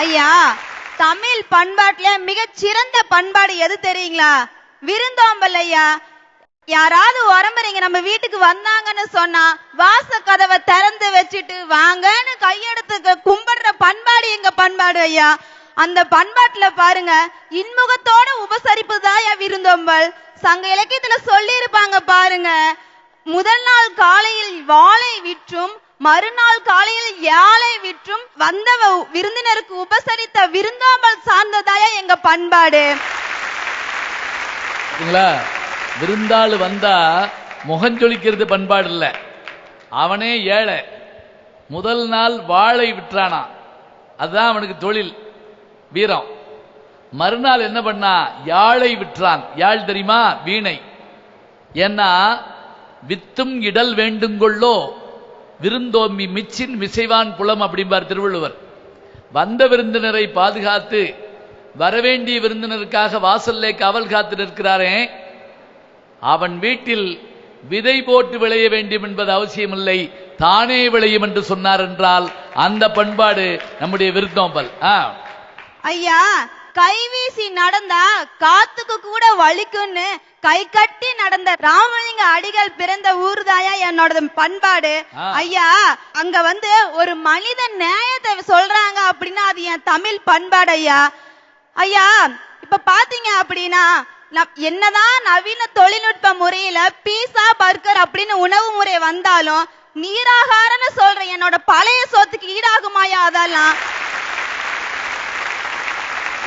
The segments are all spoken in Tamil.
ஐயா, தமிழ் பண்பாட்டுல மிகச் சிறந்த பண்பாடு எது தெரியுங்களா? விருந்தோம்பல் ஐயா. யாராவது உறம்புறீங்க நம்ம வீட்டுக்கு வந்தாங்கன்னு சொன்னா வாச கதவை திறந்து வச்சுட்டு வாங்கன்னு கையெடுத்து கும்பிடுற பண்பாடு எங்க பண்பாடு ஐயா. அந்த பண்பாட்டுல பாருங்க, இன்முகத்தோட உபசரிப்புதான் விருந்தோம்பல். சங்க இலக்கியத்துல சொல்லி இருப்பாங்க பாருங்க, முதல் நாள் காலையில் வாளை விற்றும் மறுநாள் காலையில் யாழை விற்றும் வந்த விருந்தினருக்கு உபசரித்த விருந்தோம்பல் சார்ந்ததாயா எங்க பண்பாடு. விருந்தாளு வந்தா முகஞ்சொலிக்கிறது பண்பாடு இல்ல. அவனே ஏழை, முதல் நாள் வாளை விற்றானா, அதுதான் அவனுக்கு தொழில் வீரம். மறுநாள் என்ன பண்ணா, யாழை விற்றான். யாழ் தெரியுமா? வீணை. ஏன்னா வித்தும் இடல் வேண்டுங்கொள்ளோ விருந்தோம்பி மிச்சின் விசைவான் புலம் அப்படிம்பார் திருவள்ளுவர். வந்த விருந்தினரை பாதுகாத்து வரவேண்டிய விருந்தினருக்காக வாசல்லே காவல் காத்து நிற்கிறாரே, அவன் வீட்டில் விதை போட்டு விளைய வேண்டும் என்பது அவசியமில்லை, தானே விளையும் என்று சொன்னார் என்றால் அந்த பண்பாடு நம்முடைய விருந்தோம்பல். ஐயா, கைவீசி நடந்தா காத்துக்கு கூட வலிக்குன்னு கை கட்டி நடந்த ராமலிங்க அடிகள் பிறந்த ஊர்தாயா என்னோட பண்பாடு. ஐயா, அங்க வந்து ஒரு மனித நியாயத்தை சொல்றாங்க அப்படின்னா அது என் தமிழ் பண்பாடு ஐயா. ஐயா, இப்ப பாத்தீங்க அப்படின்னா என்னதான் நவீன தொழில்நுட்ப முறையில பீஸா பர்கர் அப்படின்னு உணவு முறை வந்தாலும் நீராகாரன்னு சொல்ற என்னோட பழைய சோத்துக்கு ஈடாகுமாயா? அதெல்லாம்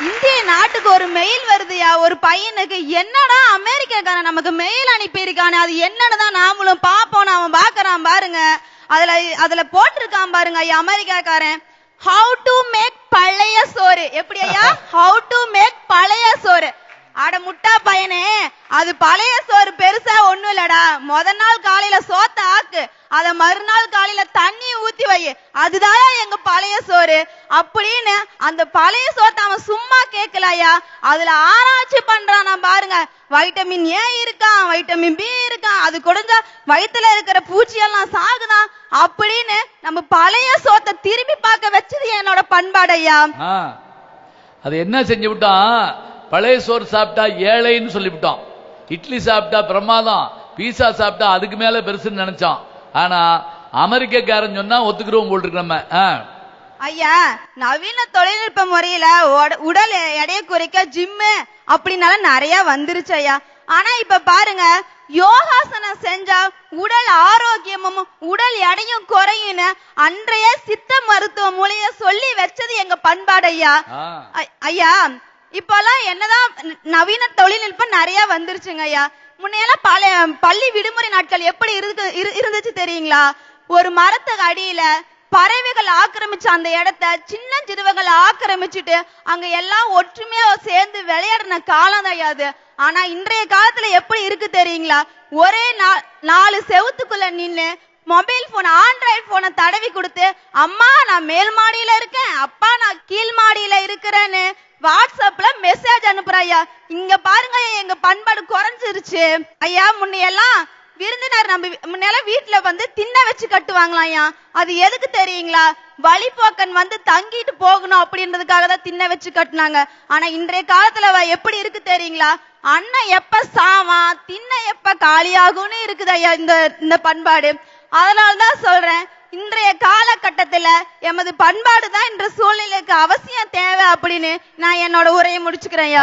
இந்திய நாட்டுக்கு ஒரு மெயில் வருதுயா, ஒரு பையனுக்கு. என்னடா அமெரிக்காக்காரன் நமக்கு மெயில் அனுப்பி இருக்கானே, அது என்னன்னு நாமளும் பாப்போம். அவன் பாக்குறான் பாருங்க, அதுல போட்டிருக்கான் பாருங்க ஐயா அமெரிக்காக்காரன், ஹவு டு மேக் பழைய சோறு. எப்படி ஐயா? ஹவு டு மேக் பழைய சோறு. அட முட்டா பையனே, அது பழைய சோறு பெருசா ஒண்ணும் இல்லடா. முதல் நாள் காலையில சோத்த ஆக்கு, அத மறுநாள் காலையில தண்ணி ஊத்தி வை, அதுதான் எங்க பழைய சோறு அப்படின்னு. அந்த பழைய சோத்தை அவன் சும்மா கேட்கலையா, அதுல ஆராய்ச்சி பண்றான் பாருங்க. வைட்டமின் ஏ இருக்கான், வைட்டமின் பி இருக்கான், அது கொடுஞ்சா வயிற்றுல இருக்கிற பூச்சியெல்லாம் சாகுதான் அப்படின்னு நம்ம பழைய சோத்தை திரும்பி பார்க்க வச்சது என்னோட பண்பாடையா. அது என்ன செஞ்சு விட்டான், பழைய சோறு சாப்பிட்டா ஏழைன்னு சொல்லிவிட்டோம், இட்லி சாப்பிட்டா பிரமாதம், பீஸா சாப்பிட்டா அதுக்கு மேல பெருசுன்னு நினைச்சோம். ஆனா அமெரிக்காரன் சொன்னா ஒத்துக்கிறோம் போல் இருக்கு நம்ம. ஐயா, நவீன தொழில்நுட்ப முறையில உடல் எடையை குறைக்க ஜிம்மு அப்படின்னால நிறைய வந்துருச்சு ஐயா. ஆனா இப்ப பாருங்க, யோகாசனம் செஞ்சா உடல் ஆரோக்கியமும் உடல் எடையும் குறையும்னு அன்றைய சித்த மருத்துவ மூலைய சொல்லி வச்சது எங்க பண்பாடு ஐயா. ஐயா, இப்பெல்லாம் என்னதான் நவீன தொழில்நுட்பம் நிறைய வந்துருச்சுங்க ஐயா. முன்னையெல்லாம் பள்ளி விடுமுறை நாட்கள் எப்படி இருந்துச்சு தெரியுங்களா? ஒரு மரத்துக்கு அடியில பறவைகள் ஆக்கிரமிச்ச அந்த இடத்த சின்ன சிறுவர்கள் ஆக்கிரமிச்சுட்டு அங்க எல்லாம் ஒற்றுமையா சேர்ந்து விளையாடின காலம் தான் அது. ஆனா இன்றைய காலத்துல எப்படி இருக்கு தெரியுங்களா? ஒரே 4 செவுத்துக்குள்ள நின்னு மொபைல் போன், ஆண்ட்ராய்டு போனை தடவி கொடுத்து, அம்மா நான் மேல் மாடியில இருக்கேன், அப்பா நான் கீழ் மாடியில இருக்கிறேன்னு வாட்ஸ்அப்ல மெசேஜ் அனுப்புறாயா. இங்க பாருங்க, எங்க பண்பாடு குறைஞ்சிருச்சு ஐயா. முன்னையெல்லாம் விருந்தினர் நம்ம முன்னெல்லாம் வீட்டுல வந்து தின்ன வச்சு கட்டுவாங்களாயா. அது எதுக்கு தெரியுங்களா? வழிபோக்கன் வந்து தங்கிட்டு போகணும் அப்படின்றதுக்காக தான் தின்ன வச்சு கட்டுனாங்க. ஆனா இன்றைய காலத்துல எப்படி இருக்கு தெரியுங்களா? அண்ணன் எப்ப சாமா தின்ன எப்ப காலியாகும்னு இருக்குது ஐயா இந்த பண்பாடு. அதனாலதான் சொல்றேன், இன்றைய காலகட்டத்துல எமது பண்பாடு தான் இன்ற சூழ்நிலைக்கு அவசியம் தேவை அப்படின்னு நான் என்னோட உரையை முடிச்சுக்கிறேன்.